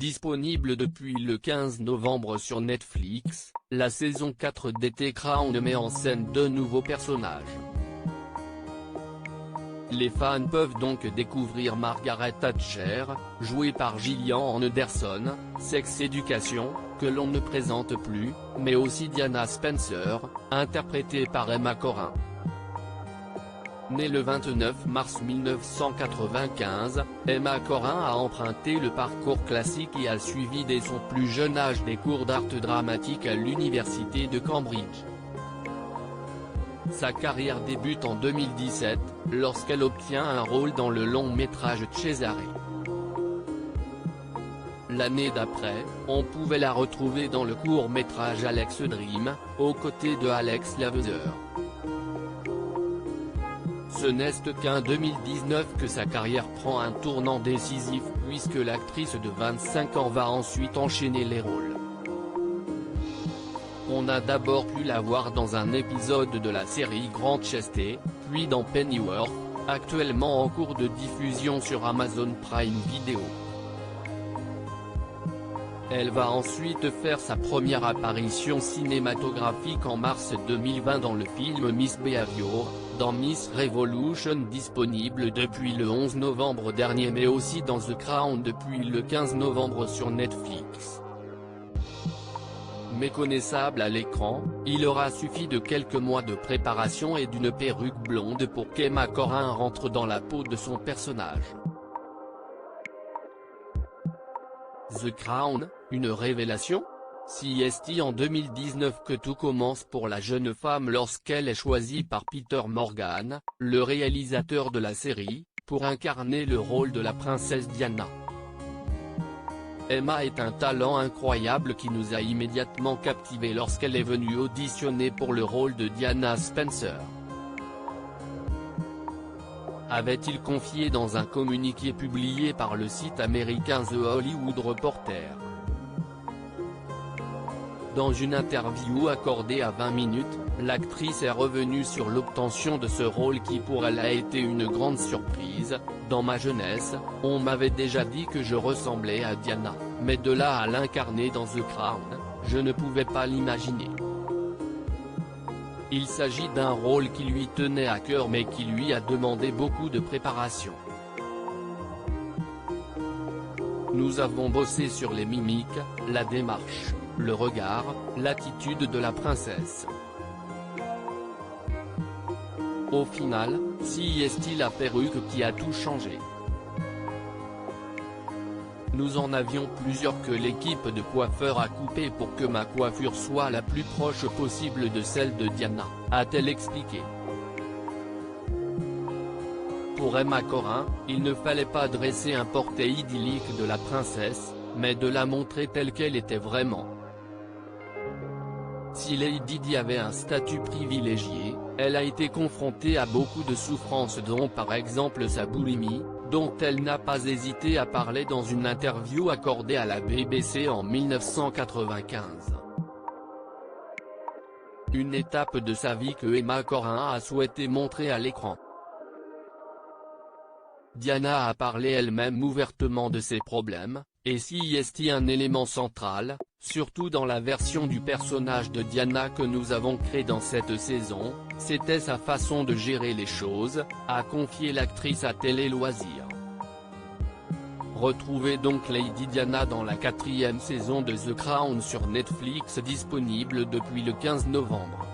Disponible depuis le 15 novembre sur Netflix, la saison 4 d'T Crown met en scène deux nouveaux personnages. Les fans peuvent donc découvrir Margaret Thatcher, jouée par Gillian Anderson, Sex Education, que l'on ne présente plus, mais aussi Diana Spencer, interprétée par Emma Corrin. Née le 29 mars 1995, Emma Corrin a emprunté le parcours classique et a suivi dès son plus jeune âge des cours d'art dramatique à l'université de Cambridge. Sa carrière débute en 2017, lorsqu'elle obtient un rôle dans le long-métrage Cesare. L'année d'après, on pouvait la retrouver dans le court-métrage Alex Dream, aux côtés de Alex Laveser. Ce n'est qu'en 2019 que sa carrière prend un tournant décisif puisque l'actrice de 25 ans va ensuite enchaîner les rôles. On a d'abord pu la voir dans un épisode de la série Grantchester, puis dans Pennyworth, actuellement en cours de diffusion sur Amazon Prime Video. Elle va ensuite faire sa première apparition cinématographique en mars 2020 dans le film Miss Behavior, dans Miss Revolution disponible depuis le 11 novembre dernier mais aussi dans The Crown depuis le 15 novembre sur Netflix. Méconnaissable à l'écran, il aura suffi de quelques mois de préparation et d'une perruque blonde pour qu'Emma Corrin rentre dans la peau de son personnage. The Crown, une révélation? Si est en 2019 que tout commence pour la jeune femme lorsqu'elle est choisie par Peter Morgan, le réalisateur de la série, pour incarner le rôle de la princesse Diana. Emma est un talent incroyable qui nous a immédiatement captivés lorsqu'elle est venue auditionner pour le rôle de Diana Spencer. Avait-il confié dans un communiqué publié par le site américain The Hollywood Reporter. Dans une interview accordée à 20 minutes, l'actrice est revenue sur l'obtention de ce rôle qui pour elle a été une grande surprise. Dans ma jeunesse, on m'avait déjà dit que je ressemblais à Diana, mais de là à l'incarner dans The Crown, je ne pouvais pas l'imaginer. Il s'agit d'un rôle qui lui tenait à cœur mais qui lui a demandé beaucoup de préparation. Nous avons bossé sur les mimiques, la démarche, le regard, l'attitude de la princesse. Au final, c'est la perruque qui a tout changé. Nous en avions plusieurs que l'équipe de coiffeurs a coupé pour que ma coiffure soit la plus proche possible de celle de Diana, a-t-elle expliqué. Pour Emma Corrin, il ne fallait pas dresser un portrait idyllique de la princesse, mais de la montrer telle qu'elle était vraiment. Si Lady Di avait un statut privilégié, elle a été confrontée à beaucoup de souffrances dont par exemple sa boulimie, dont elle n'a pas hésité à parler dans une interview accordée à la BBC en 1995. Une étape de sa vie que Emma Corrin a souhaité montrer à l'écran. Diana a parlé elle-même ouvertement de ses problèmes, et si est un élément central, surtout dans la version du personnage de Diana que nous avons créé dans cette saison, c'était sa façon de gérer les choses, a confié l'actrice à Télé Loisirs. Retrouvez donc Lady Diana dans la 4e saison de The Crown sur Netflix disponible depuis le 15 novembre.